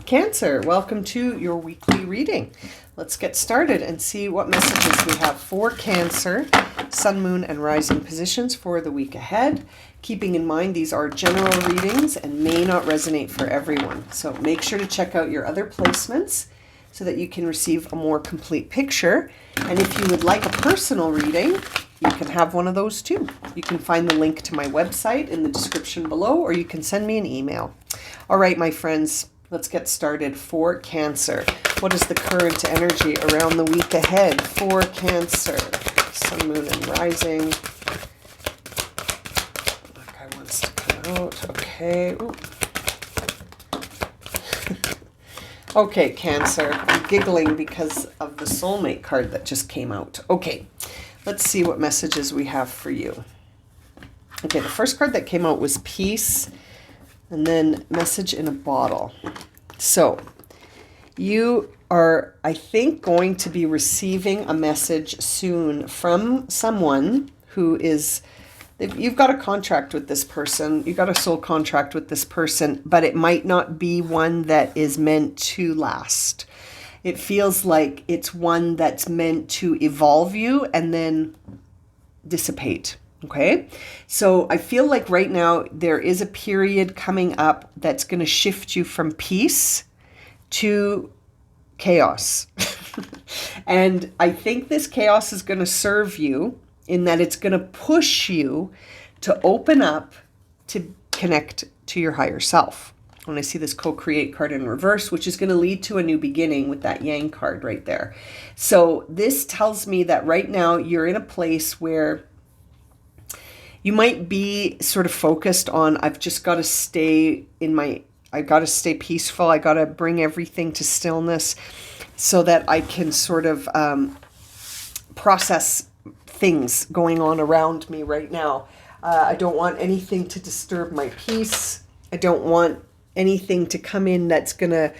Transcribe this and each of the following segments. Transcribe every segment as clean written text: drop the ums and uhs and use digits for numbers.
Cancer, welcome to your weekly reading. Let's get started and see what messages we have for Cancer, Sun, Moon, and Rising positions for the week ahead. Keeping in mind these are general readings and may not resonate for everyone. So make sure to check out your other placements so that you can receive a more complete picture. And if you would like a personal reading, you can have one of those too. You can find the link to my website in the description below, or you can send me an email. All right, my friends, let's get started for Cancer. What is the current energy around the week ahead for Cancer? Sun, Moon, and Rising. That guy wants to come out. Okay. Ooh. Okay, Cancer. I'm giggling because of the soulmate card that just came out. Okay, let's see what messages we have for you. Okay, the first card that came out was Peace, and then Message in a Bottle. So, you are, I think, going to be receiving a message soon from someone who is, you've got a contract with this person, you've got a soul contract with this person, but it might not be one that is meant to last. It feels like it's one that's meant to evolve you and then dissipate. Okay, so I feel like right now there is a period coming up that's going to shift you from peace to chaos. And I think this chaos is going to serve you in that it's going to push you to open up, to connect to your higher self. When I see this co-create card in reverse, which is going to lead to a new beginning with that Yang card right there. So this tells me that right now you're in a place where you might be sort of focused on, I've just got to stay I got to stay peaceful. I got to bring everything to stillness so that I can sort of process things going on around me right now. I don't want anything to disturb my peace. I don't want anything to come in that's going to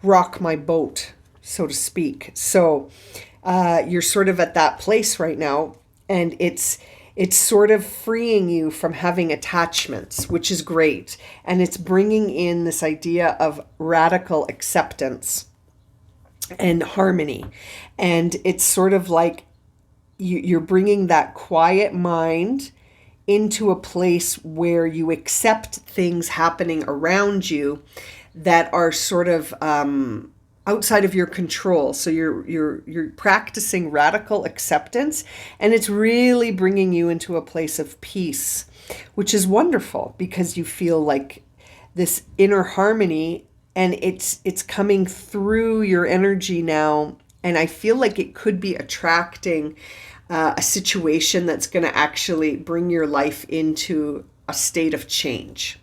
rock my boat, so to speak. So you're sort of at that place right now, and it's sort of freeing you from having attachments, which is great. And it's bringing in this idea of radical acceptance and harmony. And it's sort of like you're bringing that quiet mind into a place where you accept things happening around you that are sort of outside of your control. So you're practicing radical acceptance, and it's really bringing you into a place of peace, which is wonderful because you feel like this inner harmony, and it's coming through your energy now. And I feel like it could be attracting a situation that's going to actually bring your life into a state of change.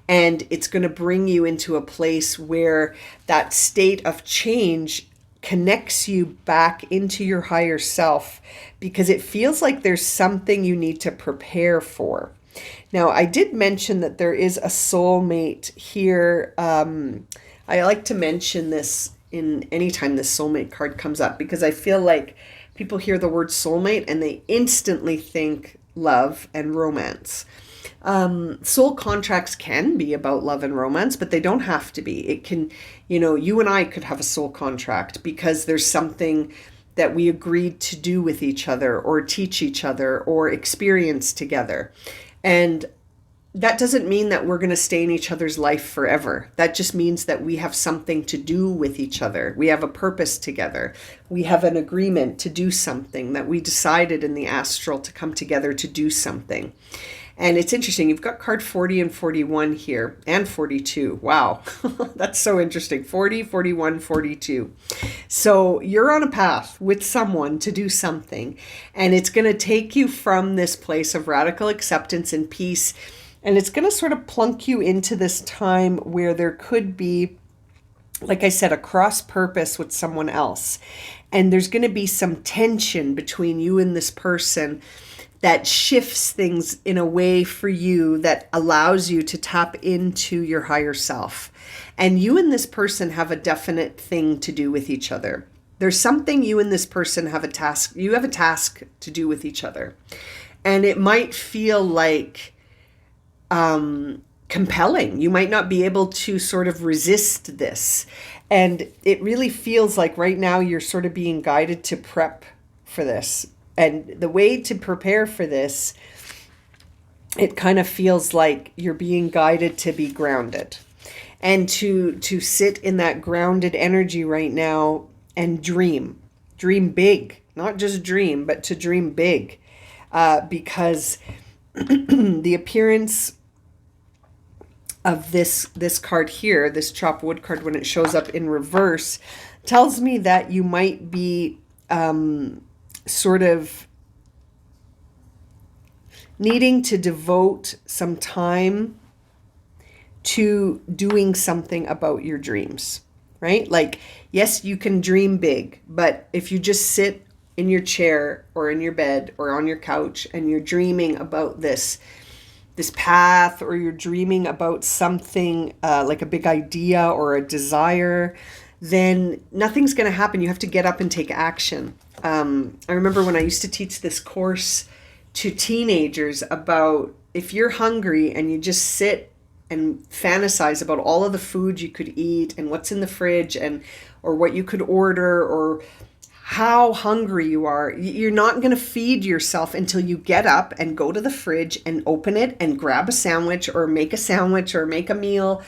And it's going to bring you into a place where that state of change connects you back into your higher self, because it feels like there's something you need to prepare for. Now, I did mention that there is a soulmate here. I like to mention this in any time this soulmate card comes up, because I feel like people hear the word soulmate and they instantly think love and romance. Soul contracts can be about love and romance, but they don't have to be. It can, you and I could have a soul contract because there's something that we agreed to do with each other, or teach each other, or experience together. And that doesn't mean that we're going to stay in each other's life forever. That just means that we have something to do with each other. We have a purpose together. We have an agreement to do something, that we decided in the astral to come together to do something. And it's interesting. You've got card 40 and 41 here, and 42. Wow. That's so interesting. 40, 41, 42. So you're on a path with someone to do something, and it's going to take you from this place of radical acceptance and peace. And it's going to sort of plunk you into this time where there could be, like I said, a cross purpose with someone else. And there's going to be some tension between you and this person that shifts things in a way for you that allows you to tap into your higher self. And you and this person have a definite thing to do with each other. There's something you and this person have a task to do with each other. And it might feel like compelling. You might not be able to sort of resist this. And it really feels like right now you're sort of being guided to prep for this. And the way to prepare for this, it kind of feels like you're being guided to be grounded and to sit in that grounded energy right now and dream big, not just dream, but to dream big, because the appearance of this card here, this chop wood card, when it shows up in reverse, tells me that you might be sort of needing to devote some time to doing something about your dreams, right? Like, yes, you can dream big, but if you just sit in your chair or in your bed or on your couch and you're dreaming about this path, or you're dreaming about something like a big idea or a desire, then nothing's going to happen. You have to get up and take action. I remember when I used to teach this course to teenagers about if you're hungry and you just sit and fantasize about all of the food you could eat and what's in the fridge or what you could order or how hungry you are, you're not going to feed yourself until you get up and go to the fridge and open it and grab a sandwich or make a meal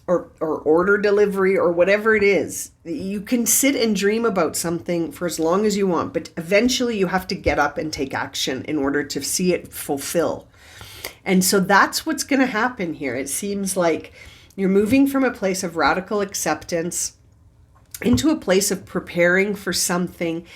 or order delivery or whatever it is. You can sit and dream about something for as long as you want, but eventually you have to get up and take action in order to see it fulfill. And so that's what's going to happen here. It seems like you're moving from a place of radical acceptance into a place of preparing for something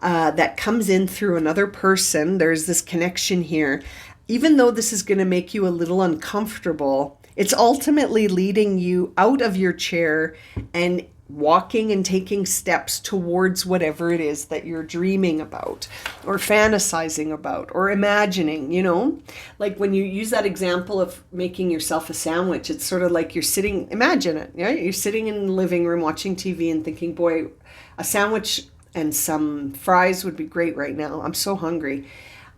that comes in through another person. There's this connection here. Even though this is going to make you a little uncomfortable, it's ultimately leading you out of your chair and walking and taking steps towards whatever it is that you're dreaming about or fantasizing about or imagining, like when you use that example of making yourself a sandwich, it's sort of like you're sitting, imagine it, right? You're sitting in the living room watching TV and thinking, boy, a sandwich and some fries would be great right now. I'm so hungry.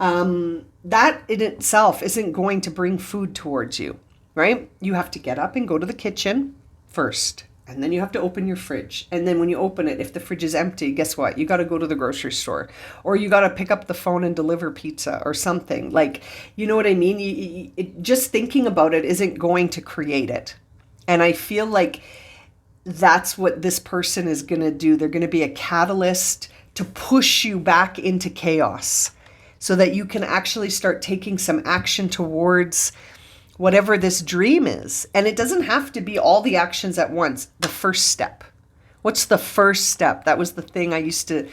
That in itself isn't going to bring food towards you, right? You have to get up and go to the kitchen first. And then you have to open your fridge. And then when you open it, if the fridge is empty, guess what? You got to go to the grocery store. Or you got to pick up the phone and deliver pizza or something. Like, you know what I mean? Just thinking about it isn't going to create it. And I feel like that's what this person is going to do. They're going to be a catalyst to push you back into chaos so that you can actually start taking some action towards whatever this dream is. And it doesn't have to be all the actions at once. The first step. What's the first step? That was the thing I used to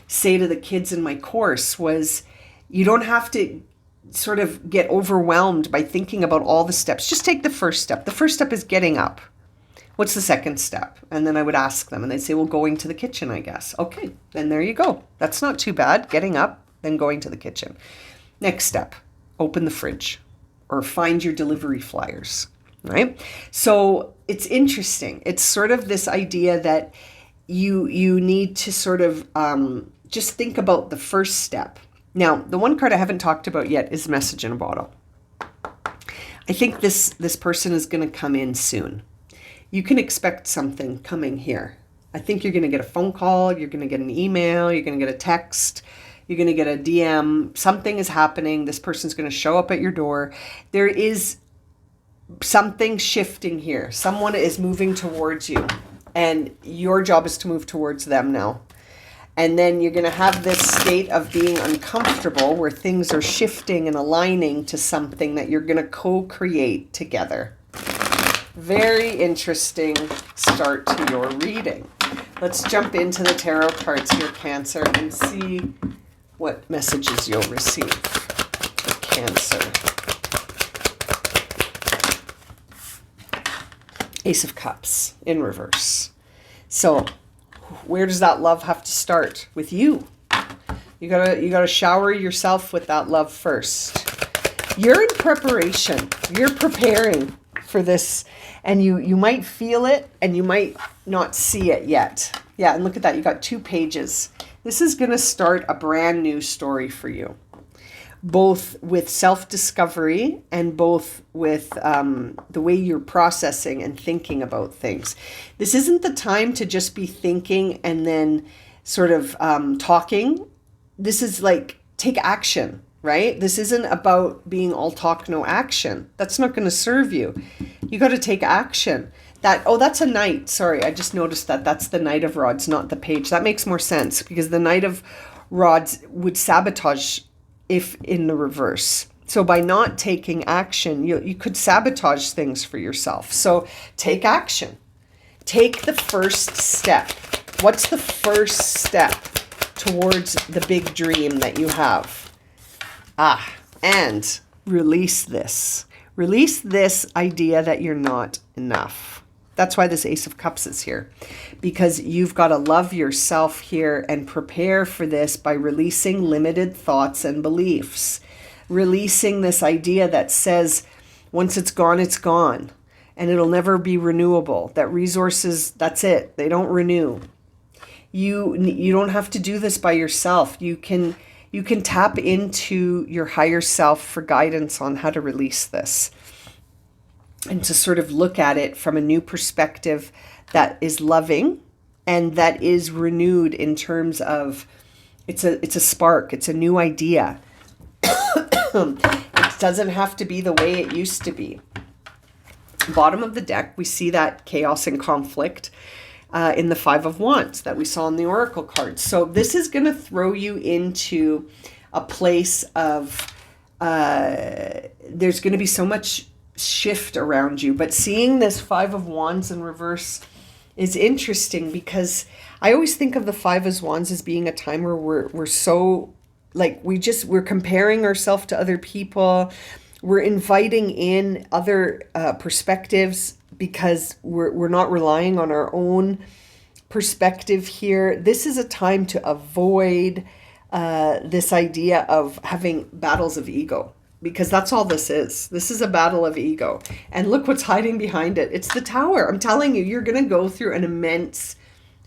say to the kids in my course was, you don't have to sort of get overwhelmed by thinking about all the steps. Just take the first step. The first step is getting up. What's the second step? And then I would ask them and they'd say, well, going to the kitchen, I guess. Okay, then there you go. That's not too bad. Getting up, then going to the kitchen. Next step, open the fridge. Or find your delivery flyers, right? So it's interesting. It's sort of this idea that you need to sort of just think about the first step. Now, the one card I haven't talked about yet is message in a bottle. I think this person is going to come in soon. You can expect something coming here. I think you're going to get a phone call. You're going to get an email. You're going to get a text. You're going to get a DM. Something is happening. This person's going to show up at your door. There is something shifting here. Someone is moving towards you. And your job is to move towards them now. And then you're going to have this state of being uncomfortable where things are shifting and aligning to something that you're going to co-create together. Very interesting start to your reading. Let's jump into the tarot cards here, Cancer, and see what messages you'll receive for Cancer. Ace of Cups in reverse. So where does that love have to start? With you. You gotta shower yourself with that love first. You're in preparation. You're preparing for this, and you might feel it and you might not see it yet. Yeah, and look at that. You got 2 pages. This is going to start a brand new story for you. both with self-discovery and both with the way you're processing and thinking about things. This isn't the time to just be thinking and then sort of talking. This is like, take action, right? This isn't about being all talk, no action. That's not going to serve you. You got to take action. That's a knight. Sorry, I just noticed that. That's the Knight of Rods, not the Page. That makes more sense because the Knight of Rods would sabotage if in the reverse. So by not taking action, you could sabotage things for yourself. So take action. Take the first step. What's the first step towards the big dream that you have? And release this. Release this idea that you're not enough. That's why this Ace of Cups is here, because you've got to love yourself here and prepare for this by releasing limited thoughts and beliefs. Releasing this idea that says, once it's gone, and it'll never be renewable. That resources, that's it. They don't renew. You don't have to do this by yourself. You can tap into your higher self for guidance on how to release this, and to sort of look at it from a new perspective that is loving and that is renewed in terms of it's a spark, it's a new idea. It doesn't have to be the way it used to be. Bottom of the deck, we see that chaos and conflict in the Five of Wands that we saw in the Oracle cards. So this is going to throw you into a place of there's going to be so much shift around you. But seeing this Five of Wands in reverse is interesting because I always think of the Five of Wands as being a time where we're so like we're comparing ourselves to other people. We're inviting in other perspectives because we're not relying on our own perspective here. This is a time to avoid this idea of having battles of ego, because that's all this is. This is a battle of ego. And look what's hiding behind it. It's the Tower. I'm telling you, you're going to go through an immense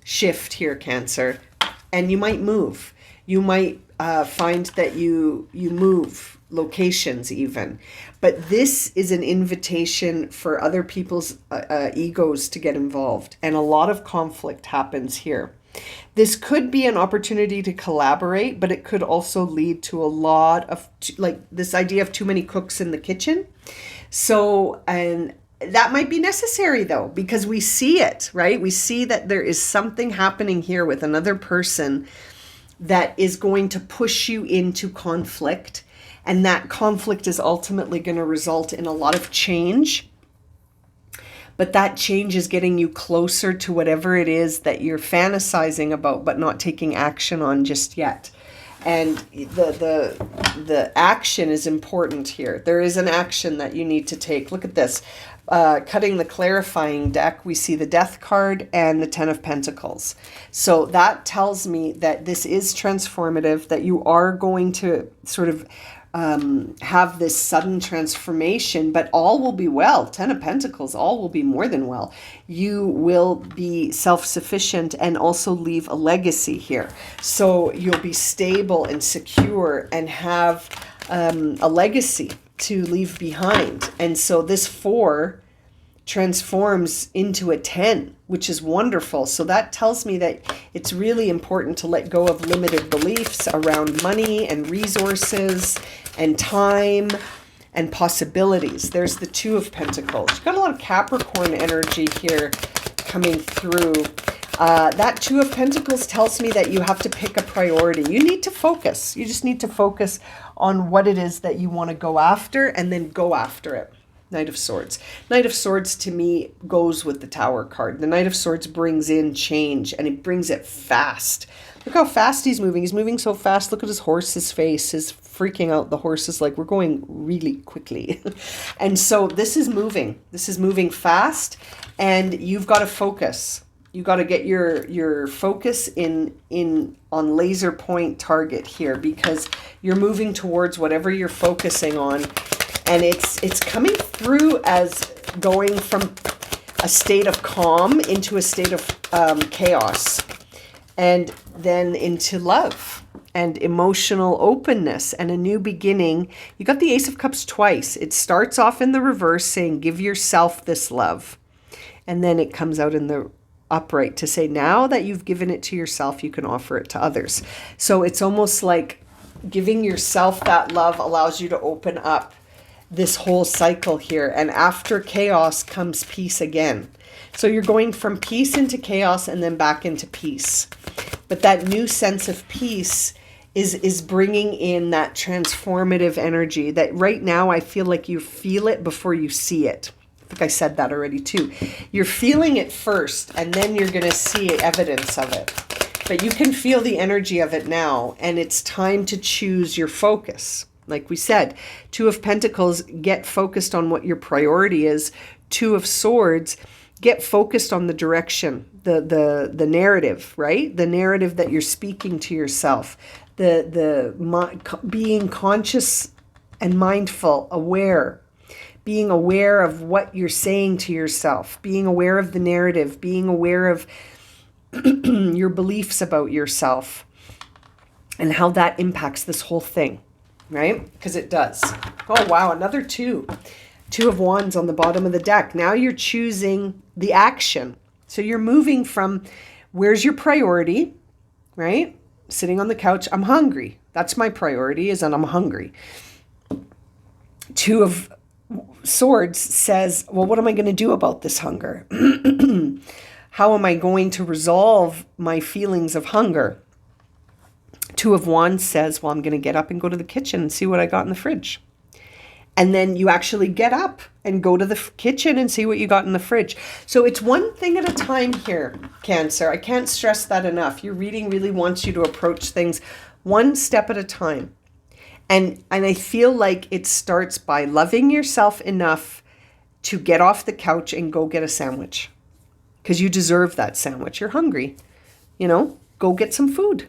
shift here, Cancer. And you might move. You might find that you move locations even. But this is an invitation for other people's egos to get involved. And a lot of conflict happens here. This could be an opportunity to collaborate, but it could also lead to a lot of like this idea of too many cooks in the kitchen. So, and that might be necessary though, because we see it, right? We see that there is something happening here with another person that is going to push you into conflict. And that conflict is ultimately going to result in a lot of change. But that change is getting you closer to whatever it is that you're fantasizing about, but not taking action on just yet. And the action is important here. There is an action that you need to take. Look at this. Cutting the clarifying deck, we see the Death card and the Ten of Pentacles. So that tells me that this is transformative, that you are going to sort of have this sudden transformation, but all will be well. Ten of Pentacles, all will be more than well. You will be self-sufficient and also leave a legacy here. So you'll be stable and secure and have a legacy to leave behind. And so this 4 transforms into a 10, which is wonderful. So that tells me that it's really important to let go of limited beliefs around money and resources and time and possibilities. There's the Two of Pentacles. You've got a lot of Capricorn energy here coming through. That Two of Pentacles tells me that you have to pick a priority. You need to focus. You just need to focus on what it is that you want to go after and then go after it. Knight of Swords. Knight of Swords to me goes with the Tower card. The Knight of Swords brings in change and it brings it fast. Look how fast he's moving. He's moving so fast. Look at his horse's face. His freaking out. The horse is like, we're going really quickly. And so this is moving. This is moving fast and you've got to focus. You got to get your focus on laser point target here, because you're moving towards whatever you're focusing on. And it's coming through as going from a state of calm into a state of chaos. and then into love and emotional openness and a new beginning. You got the Ace of Cups twice. It starts off in the reverse saying, give yourself this love. And then it comes out in the upright to say, now that you've given it to yourself, you can offer it to others. So it's almost like giving yourself that love allows you to open up this whole cycle here. And after chaos comes peace again. So you're going from peace into chaos and then back into peace. But that new sense of peace is bringing in that transformative energy that right now I feel like you feel it before you see it. I think I said that already too. You're feeling it first and then you're going to see evidence of it. But you can feel the energy of it now, and it's time to choose your focus. Like we said, Two of Pentacles, get focused on what your priority is. Two of Swords, get focused on the direction, the narrative, right? The narrative that you're speaking to yourself. Being conscious and mindful, aware. Being aware of what you're saying to yourself. Being aware of the narrative. Being aware of your beliefs about yourself and how that impacts this whole thing, right? Because it does. Oh, wow. Another two. Two of Wands on the bottom of the deck. Now you're choosing the action. So you're moving from where's your priority, right? Sitting on the couch. I'm hungry. That's my priority, is that I'm hungry. Two of Swords says, well, what am I going to do about this hunger? How am I going to resolve my feelings of hunger? Two of Wands says, well, I'm going to get up and go to the kitchen and see what I got in the fridge. And then you actually get up and go to the kitchen and see what you got in the fridge. So it's one thing at a time here, Cancer. I can't stress that enough. Your reading really wants you to approach things one step at a time. And I feel like it starts by loving yourself enough to get off the couch and go get a sandwich. Because you deserve that sandwich. You're hungry. Go get some food.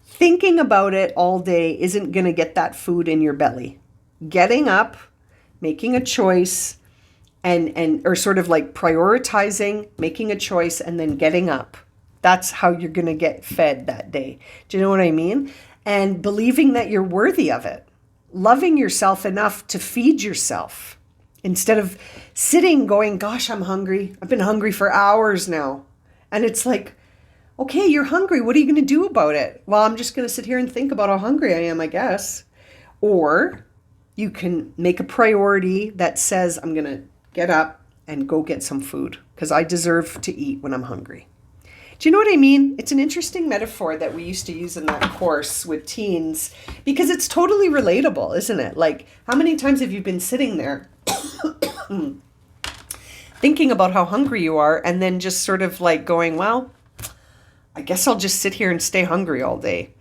Thinking about it all day isn't going to get that food in your belly. Getting up, making a choice, or sort of like prioritizing, making a choice, and then getting up. That's how you're going to get fed that day. Do you know what I mean? And believing that you're worthy of it. Loving yourself enough to feed yourself. Instead of sitting going, gosh, I'm hungry. I've been hungry for hours now. And it's like, okay, you're hungry. What are you going to do about it? Well, I'm just going to sit here and think about how hungry I am, I guess. Or you can make a priority that says, I'm going to get up and go get some food because I deserve to eat when I'm hungry. Do you know what I mean? It's an interesting metaphor that we used to use in that course with teens because it's totally relatable, isn't it? Like, how many times have you been sitting there thinking about how hungry you are and then just sort of like going, well, I guess I'll just sit here and stay hungry all day.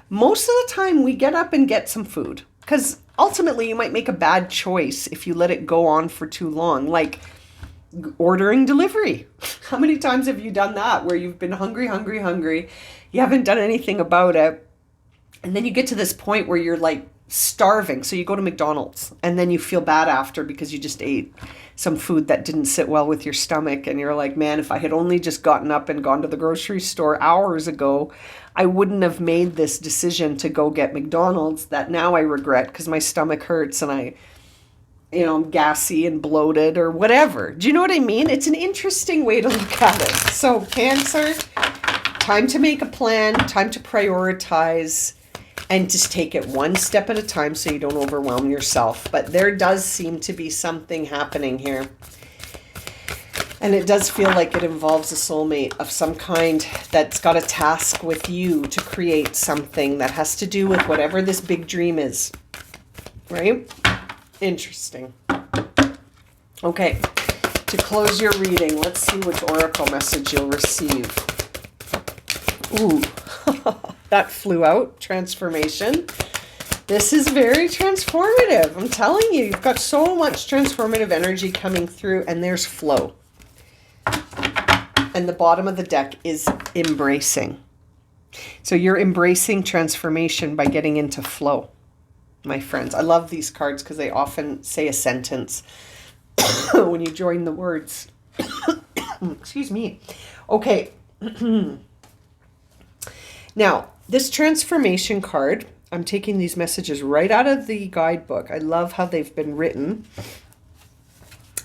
Most of the time we get up and get some food because ultimately you might make a bad choice if you let it go on for too long, like ordering delivery. How many times have you done that where you've been hungry, you haven't done anything about it, and then you get to this point where you're like starving, so you go to McDonald's and then you feel bad after because you just ate some food that didn't sit well with your stomach, and you're like, man, if I had only just gotten up and gone to the grocery store hours ago, I wouldn't have made this decision to go get McDonald's that now I regret because my stomach hurts and I'm gassy and bloated or whatever. Do you know what I mean? It's an interesting way to look at it. So Cancer, time to make a plan, time to prioritize, and just take it one step at a time so you don't overwhelm yourself. But there does seem to be something happening here. And it does feel like it involves a soulmate of some kind that's got a task with you to create something that has to do with whatever this big dream is. Right? Interesting. Okay. To close your reading, let's see which oracle message you'll receive. Ooh. That flew out. Transformation. This is very transformative. I'm telling you, you've got so much transformative energy coming through, and there's flow. And the bottom of the deck is embracing. So you're embracing transformation by getting into flow, my friends. I love these cards because they often say a sentence when you join the words. Excuse me. Okay. Now, this transformation card, I'm taking these messages right out of the guidebook. I love how they've been written.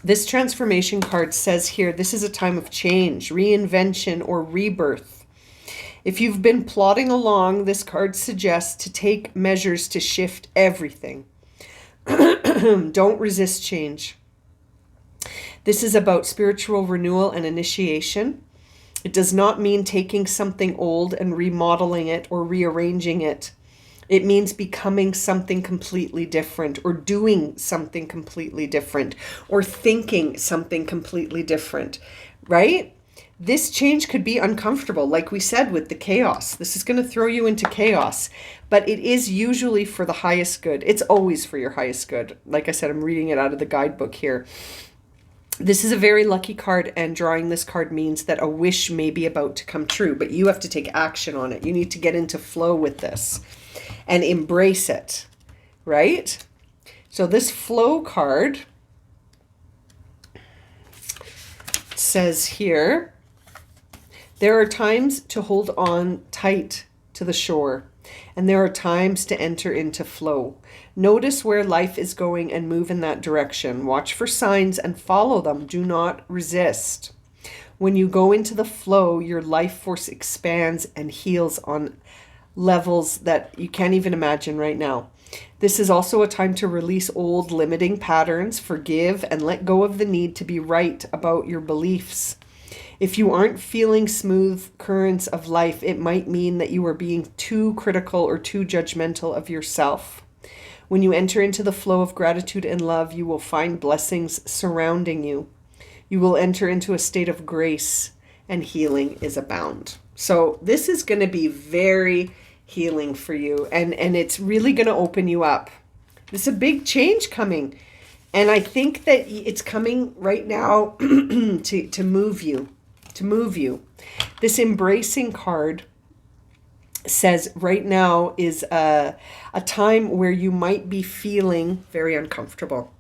This transformation card says here, this is a time of change, reinvention, or rebirth. If you've been plodding along, this card suggests to take measures to shift everything. Don't resist change. This is about spiritual renewal and initiation. It does not mean taking something old and remodeling it or rearranging it. It means becoming something completely different, or doing something completely different, or thinking something completely different, right? This change could be uncomfortable, like we said with the chaos. This is going to throw you into chaos, but it is usually for the highest good. It's always for your highest good. Like I said, I'm reading it out of the guidebook here. This is a very lucky card, and drawing this card means that a wish may be about to come true, but you have to take action on it. You need to get into flow with this and embrace it, right? So this flow card says here, there are times to hold on tight to the shore, and there are times to enter into flow. Notice where life is going and move in that direction. Watch for signs and follow them. Do not resist. When you go into the flow, your life force expands and heals on levels that you can't even imagine right now. This is also a time to release old limiting patterns, forgive, and let go of the need to be right about your beliefs. If you aren't feeling smooth currents of life, it might mean that you are being too critical or too judgmental of yourself. When you enter into the flow of gratitude and love, you will find blessings surrounding you. You will enter into a state of grace, and healing is abound. So this is going to be very healing for you, and it's really going to open you up. There's a big change coming, and I think that it's coming right now to move you, This embracing card says right now is a time where you might be feeling very uncomfortable.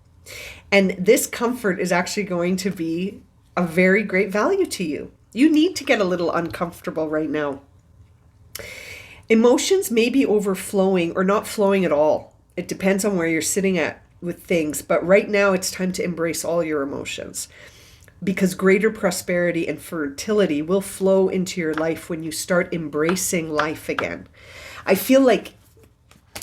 And this comfort is actually going to be a very great value to you. You need to get a little uncomfortable right now. Emotions may be overflowing or not flowing at all. It depends on where you're sitting at with things. But right now it's time to embrace all your emotions, because greater prosperity and fertility will flow into your life when you start embracing life again. I feel like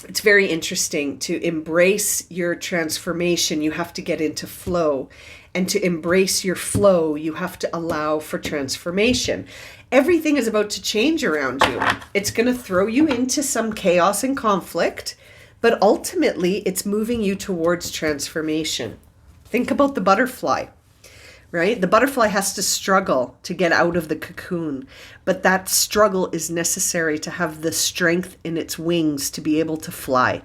it's very interesting. To embrace your transformation, you have to get into flow. And to embrace your flow, you have to allow for transformation. Everything is about to change around you. It's going to throw you into some chaos and conflict, but ultimately it's moving you towards transformation. Think about the butterfly. Right? The butterfly has to struggle to get out of the cocoon, but that struggle is necessary to have the strength in its wings to be able to fly.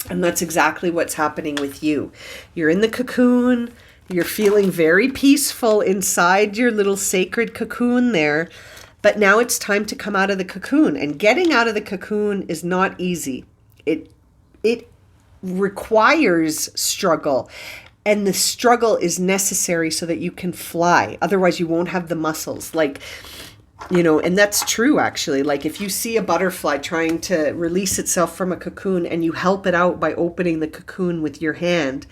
And that's exactly what's happening with you. You're in the cocoon, you're feeling very peaceful inside your little sacred cocoon there, but now it's time to come out of the cocoon, and getting out of the cocoon is not easy. It requires struggle. And the struggle is necessary so that you can fly. Otherwise, you won't have the muscles. And that's true, actually. Like if you see a butterfly trying to release itself from a cocoon and you help it out by opening the cocoon with your hand,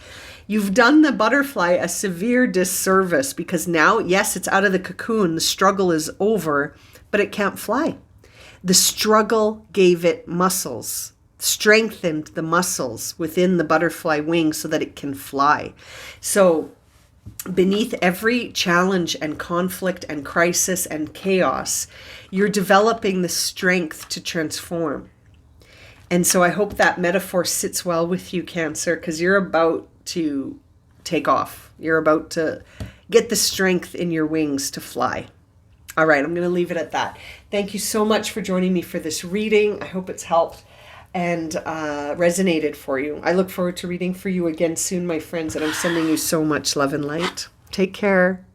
you've done the butterfly a severe disservice, because now, yes, it's out of the cocoon. The struggle is over, but it can't fly. The struggle gave it muscles, strengthened the muscles within the butterfly wing so that it can fly. So beneath every challenge and conflict and crisis and chaos, you're developing the strength to transform. And so I hope that metaphor sits well with you, Cancer, because you're about to take off. You're about to get the strength in your wings to fly. All right, I'm going to leave it at that. Thank you so much for joining me for this reading. I hope it's helped and resonated for you. I look forward to reading for you again soon, my friends, and I'm sending you so much love and light. Take care.